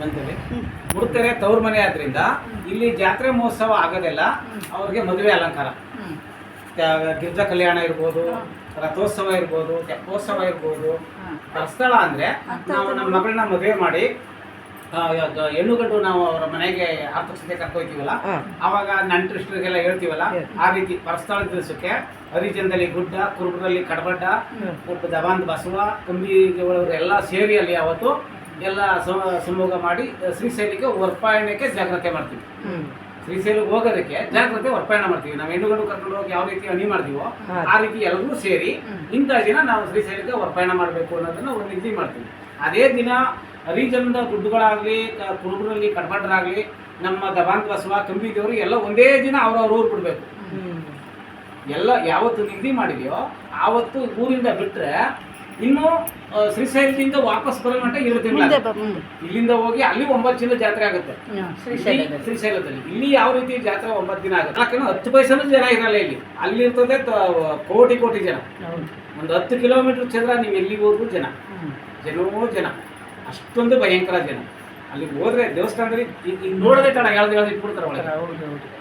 ಬಂತೇಳಿ ಮುಡ್ತೆರೆ ತವ್ರ ಮನೆ ಆದ್ರಿಂದ ಇಲ್ಲಿ ಜಾತ್ರೆ ಮಹೋತ್ಸವ ಆಗೋದಿಲ್ಲ. ಅವ್ರಿಗೆ ಮದುವೆ ಅಲಂಕಾರ, ಗಿರ್ಜಾ ಕಲ್ಯಾಣ ಇರ್ಬೋದು, ರಥೋತ್ಸವ ಇರ್ಬೋದು, ತೆಪ್ಪೋತ್ಸವ ಇರ್ಬೋದು. ಸ್ಥಳ ಅಂದ್ರೆ ನಾವು ನಮ್ಮ ಮಗಳನ್ನ ಮದುವೆ ಮಾಡಿ ಹೆಣ್ಣು ಗಂಡು ನಾವು ಅವರ ಮನೆಗೆ ಆರ್ಥಿಕತೆ ಕರ್ಕೊಯ್ತೀವಲ್ಲ, ಆವಾಗ ನಂಟರಿಷ್ಟರಿಗೆಲ್ಲ ಹೇಳ್ತೀವಲ್ಲ, ಆ ರೀತಿ ಪರಸ್ಥಳ ದಿವಸಕ್ಕೆ ಹರಿಜನದಲ್ಲಿ ಗುಡ್ಡ, ಕುರುಬರಲ್ಲಿ ಕಡಬಡ್ಡ, ದವಾಂದ್ ಬಸವ, ಕಂಬಿಗಳವರು ಎಲ್ಲ ಸೇರಿ ಅಲ್ಲಿ ಅವತ್ತು ಎಲ್ಲ ಸಮೂಹ ಮಾಡಿ ಶ್ರೀಶೈಲಕ್ಕೆ ವರ್ಪಾಯಣಕ್ಕೆ ಜಾಗ್ರತೆ ಮಾಡ್ತೀವಿ. ಶ್ರೀಶೈಲಕ್ಕೆ ಹೋಗೋದಕ್ಕೆ ಜಾಗ್ರತೆ ವರ್ಪಾಯಣ ಮಾಡ್ತೀವಿ. ನಾವು ಹೆಣ್ಣು ಗಂಡು ಕರ್ಕೊಂಡು ಹೋಗಿ ಯಾವ ರೀತಿ ಅಣಿ ಮಾಡ್ತೀವೋ ಆ ರೀತಿ ಎಲ್ಲರೂ ಸೇರಿ ಇಂಥ ದಿನ ನಾವು ಶ್ರೀಶೈಲಕ್ಕೆ ವರ್ಪಾಯಣ ಮಾಡಬೇಕು ಅನ್ನೋದನ್ನ ಒಂದು ನಿಧಿ ಮಾಡ್ತೀವಿ. ಅದೇ ದಿನ ಹರಿಜನದ ಗುಡ್ಡುಗಳಾಗಲಿ, ಕುರುಬರಲ್ಲಿ ಕಡಬಡ್ಡರಾಗಲಿ, ನಮ್ಮ ದವಾಂತ್ ಬಸವ, ಕಂಬಿದೇವರು ಎಲ್ಲ ಒಂದೇ ದಿನ ಅವ್ರವ್ರ ಊರು ಬಿಡಬೇಕು. ಎಲ್ಲ ಯಾವತ್ತು ನಿಗದಿ ಮಾಡಿದೆಯೋ ಆವತ್ತು ಊರಿಂದ ಬಿಟ್ಟರೆ ಇನ್ನು ಶ್ರೀಶೈಲದಿಂದ ವಾಪಸ್ ಬರೋ ಗಂಟ 2 ತಿಂಗಳು ಇಲ್ಲಿಂದ ಹೋಗಿ ಅಲ್ಲಿ 9 ದಿನ ಜಾತ್ರೆ ಆಗುತ್ತೆ ಶ್ರೀಶೈಲದಲ್ಲಿ. ಇಲ್ಲಿ ಯಾವ ರೀತಿ ಜಾತ್ರೆ 9 ದಿನ ಆಗುತ್ತೆ, ಯಾಕಂದ್ರೆ 10 ಪೈಸೆನೂ ಜನ ಇರಲ್ಲ ಇಲ್ಲಿ. ಅಲ್ಲಿ ಇರ್ತದೆ ಕೋಟಿ ಕೋಟಿ ಜನ. ಒಂದು 10 ಕಿಲೋಮೀಟರ್ ಚಂದ್ರ ನೀವು ಎಲ್ಲಿಗೆ ಹೋದ್ರು ಜನವೋ ಜನ, ಅಷ್ಟೊಂದು ಭಯಂಕರ ಜನ. ಅಲ್ಲಿ ಹೋದ್ರೆ ದೇವಸ್ಥಾನದಲ್ಲಿ ಈಗ ನೋಡೋದೇ ತಡ, ಯಾವ್ದು ಇಟ್ಬಿಡ್ತಾರೆ ಒಳಗೆ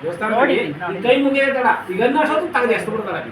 ದೇವಸ್ಥಾನ, ಕೈ ಮುಗಿಯೋದೇ ತಡ, ಈಗ ಅನ್ನೋಷ್ಟು ತೆಗೆದು ಎಷ್ಟು ಬಿಡ್ತಾರೆ.